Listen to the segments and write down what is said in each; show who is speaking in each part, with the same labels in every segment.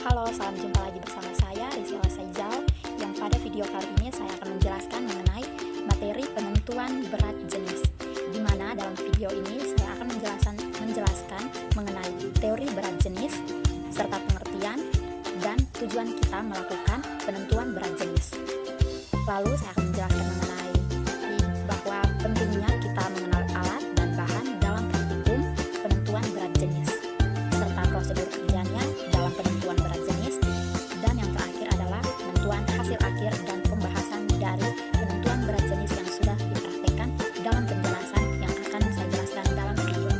Speaker 1: Halo, salam jumpa lagi bersama saya Rizela Saijal, yang pada video kali ini saya akan menjelaskan mengenai materi penentuan berat jenis, di mana dalam video ini saya akan menjelaskan mengenai teori berat jenis serta pengertian dan tujuan kita melakukan penentuan berat jenis. Lalu saya akan menjelaskan mengenai bahwa pentingnya kita mengenal alat dan bahan dalam praktikum penentuan berat jenis serta prosedur kerjanya dalam penentuan berat jenis, dan yang terakhir adalah penentuan hasil akhir dan pembahasan dari penentuan berat jenis yang sudah dipraktekkan dalam penjelasan yang akan saya jelaskan dalam video.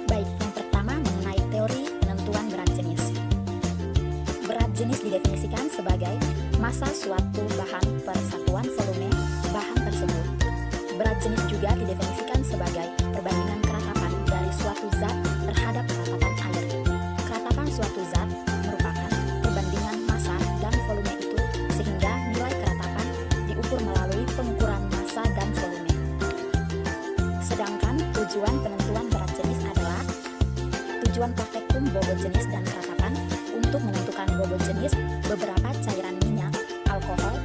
Speaker 1: Baik, yang pertama mengenai teori penentuan berat jenis. Berat jenis didefinisikan sebagai massa suatu bahan per satuan volume bahan tersebut. Berat jenis juga didefinisikan sebagai perbandingan keratapan dari suatu zat terhadap keratapan air. Keratapan suatu zat merupakan perbandingan massa dan volume itu, sehingga nilai keratapan diukur melalui pengukuran massa dan volume. Sedangkan tujuan penentuan berat jenis adalah tujuan praktikum bobot jenis dan keratapan untuk menentukan bobot jenis beberapa cairan minyak, alkohol,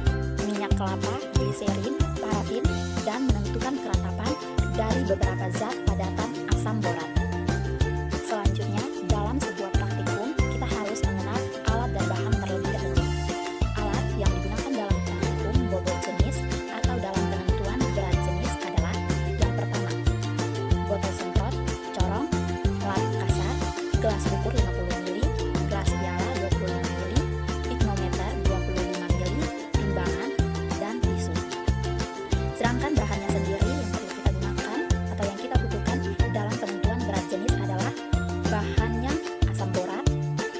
Speaker 1: minyak kelapa, gliserin, parafin, dan menentukan keratapan dari beberapa zat padatan asam borat. Selanjutnya, dalam sebuah praktikum, kita harus mengenal alat dan bahan terlebih dahulu. Alat yang digunakan dalam praktikum bobot jenis atau dalam penentuan berat jenis adalah yang pertama, botol semprot, corong, plat kasar, gelas ukur 50 ml, gelas piala 25 ml, piknometer 25 ml, timbangan, dan tisu. Sedangkan bahannya sendiri yang perlu kita gunakan atau yang kita butuhkan dalam penentuan berat jenis adalah bahannya asam borat,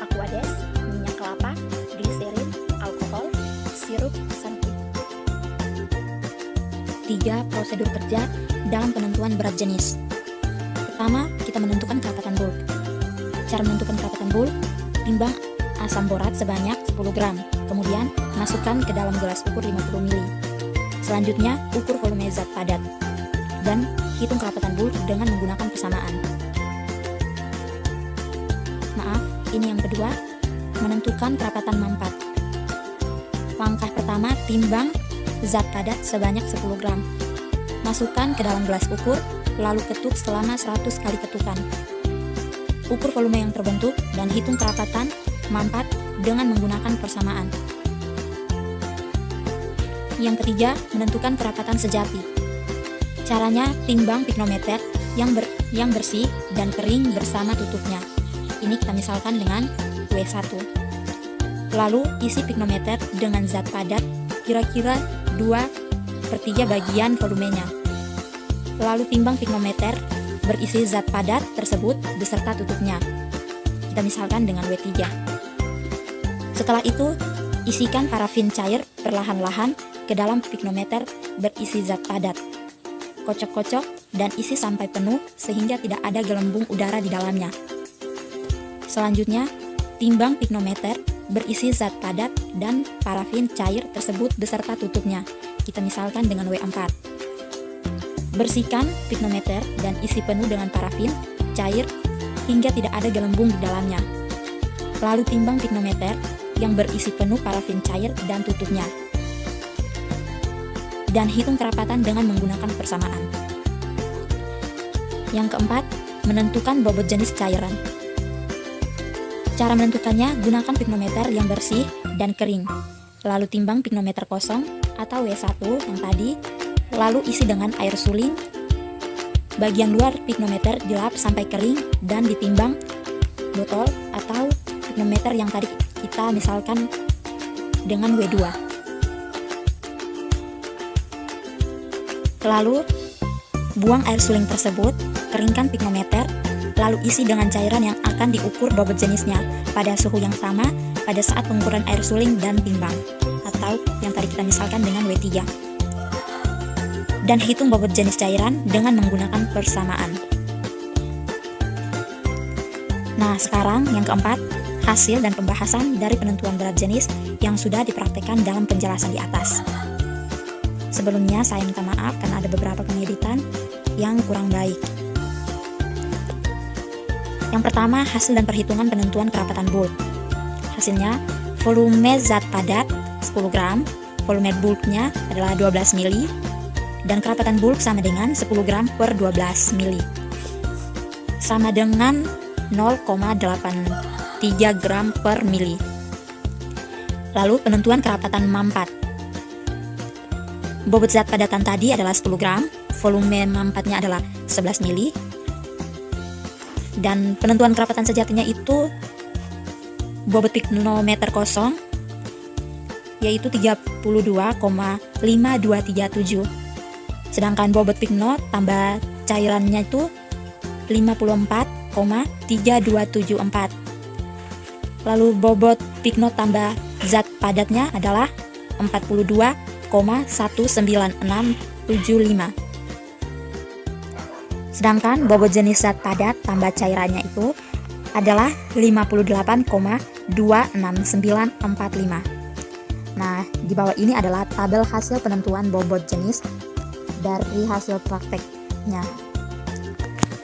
Speaker 1: aquades, minyak kelapa, gliserin, alkohol, sirup, santan. 3. Prosedur kerja dalam penentuan berat jenis. Pertama, kita menentukan kerapatan bulk. Cara menentukan kerapatan bulk, timbang asam borat sebanyak 10 gram, kemudian masukkan ke dalam gelas ukur 50 ml. Selanjutnya, ukur volume zat padat, dan hitung kerapatan bulk dengan menggunakan persamaan. Maaf, ini yang kedua, menentukan kerapatan mampat. Langkah pertama, timbang zat padat sebanyak 10 gram. Masukkan ke dalam gelas ukur, lalu ketuk selama 100 kali ketukan. Ukur volume yang terbentuk dan hitung kerapatan mampat dengan menggunakan persamaan. Yang ketiga, menentukan kerapatan sejati. Caranya, timbang piknometer yang bersih dan kering bersama tutupnya. Ini kita misalkan dengan W1. Lalu, isi piknometer dengan zat padat kira-kira 2/3 bagian volumenya. Lalu timbang piknometer berisi zat padat tersebut beserta tutupnya. Kita misalkan dengan W3. Setelah itu, isikan parafin cair perlahan-lahan ke dalam piknometer berisi zat padat. Kocok-kocok dan isi sampai penuh sehingga tidak ada gelembung udara di dalamnya. Selanjutnya, timbang piknometer berisi zat padat dan parafin cair tersebut beserta tutupnya. Kita misalkan dengan W4. Bersihkan piknometer dan isi penuh dengan parafin cair hingga tidak ada gelembung di dalamnya. Lalu timbang piknometer yang berisi penuh parafin cair dan tutupnya, dan hitung kerapatan dengan menggunakan persamaan. Yang keempat, menentukan bobot jenis cairan. Cara menentukannya, gunakan piknometer yang bersih dan kering. Lalu timbang piknometer kosong atau W1 yang tadi, lalu isi dengan air suling. Bagian luar piknometer dilap sampai kering dan ditimbang botol atau piknometer yang tadi kita misalkan dengan W2. Lalu, buang air suling tersebut, keringkan piknometer, lalu isi dengan cairan yang akan diukur bobot jenisnya pada suhu yang sama pada saat pengukuran air suling dan timbang, atau yang tadi kita misalkan dengan W3. Dan hitung bobot jenis cairan dengan menggunakan persamaan. Nah, sekarang yang keempat, hasil dan pembahasan dari penentuan berat jenis yang sudah dipraktekkan dalam penjelasan di atas. Sebelumnya saya minta maaf karena ada beberapa pengeditan yang kurang baik. Yang pertama, hasil dan perhitungan penentuan kerapatan bulk. Hasilnya, volume zat padat 10 gram, volume bulknya adalah 12 mili, dan kerapatan bulk sama dengan 10 gram per 12 mili. Sama dengan 0,83 gram per mili. Lalu penentuan kerapatan mampat. Bobot zat padatan tadi adalah 10 gram, volume mampatnya adalah 11 mili, dan penentuan kerapatan sejatinya itu bobot piknometer kosong yaitu 32,5237. Sedangkan bobot pikno tambah cairannya itu 54,3274. Lalu bobot pikno tambah zat padatnya adalah 42,19675. Sedangkan bobot jenis zat padat tambah cairannya itu adalah 58,26945. Nah, di bawah ini adalah tabel hasil penentuan bobot jenis dari hasil prakteknya.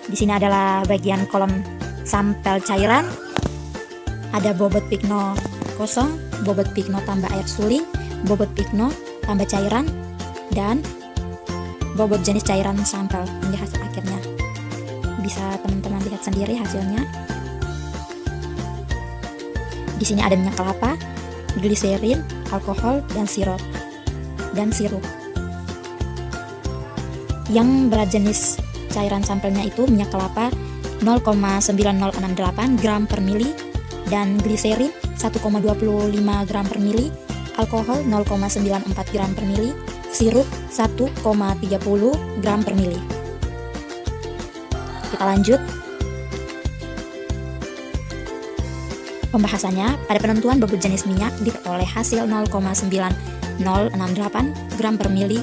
Speaker 1: Di sini adalah bagian kolom sampel cairan. Ada bobot pikno kosong, bobot pikno tambah air suling, bobot pikno tambah cairan, dan bobot jenis cairan sampel. Ini hasil akhirnya. Bisa teman-teman lihat sendiri hasilnya. Di sini ada minyak kelapa, gliserin, alkohol, dan sirup. Yang berat jenis cairan sampelnya itu minyak kelapa 0,9068 gram per mili, dan gliserin 1,25 gram per mili, alkohol 0,94 gram per mili, sirup 1,30 gram per mili. Kita lanjut. Pembahasannya, pada penentuan bobot jenis minyak diperoleh hasil 0,9068 gram per mili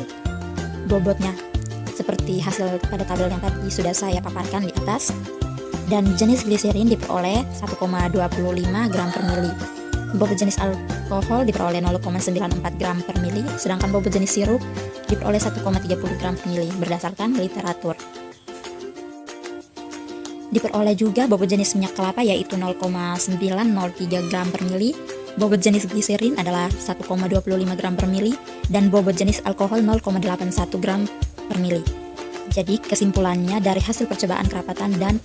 Speaker 1: bobotnya, seperti hasil pada tabel yang tadi sudah saya paparkan di atas. Dan jenis gliserin diperoleh 1,25 gram per mili. Bobot jenis alkohol diperoleh 0,94 gram per mili, sedangkan bobot jenis sirup diperoleh 1,30 gram per mili berdasarkan literatur. Diperoleh juga bobot jenis minyak kelapa yaitu 0,903 gram per mili, bobot jenis gliserin adalah 1,25 gram per mili, dan bobot jenis alkohol 0,81 gram per mili. Jadi kesimpulannya dari hasil percobaan kerapatan dan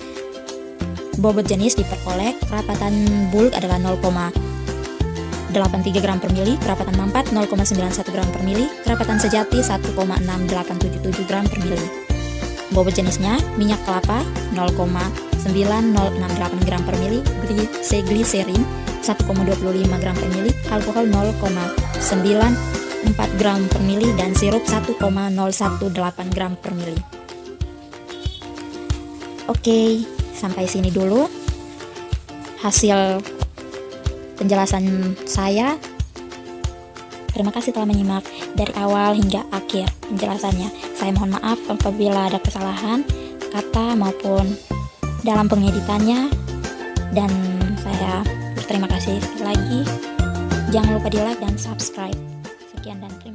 Speaker 1: bobot jenis diperoleh, kerapatan bulk adalah 0,83 gram per mili, kerapatan mampat 0,91 gram per mili, kerapatan sejati 1,6877 gram per mili. Bobot jenisnya minyak kelapa 0,9068 gram per mili, gliserin 1,25 gram per mili, alkohol 0,94 gram per mili, dan sirup 1,018 gram per mili. Oke, sampai sini dulu hasil penjelasan saya. Terima kasih telah menyimak dari awal hingga akhir penjelasannya. Saya mohon maaf apabila ada kesalahan kata maupun dalam pengeditannya, dan saya berterima kasih sekali lagi. Jangan lupa di like dan subscribe. Sekian dan terima kasih.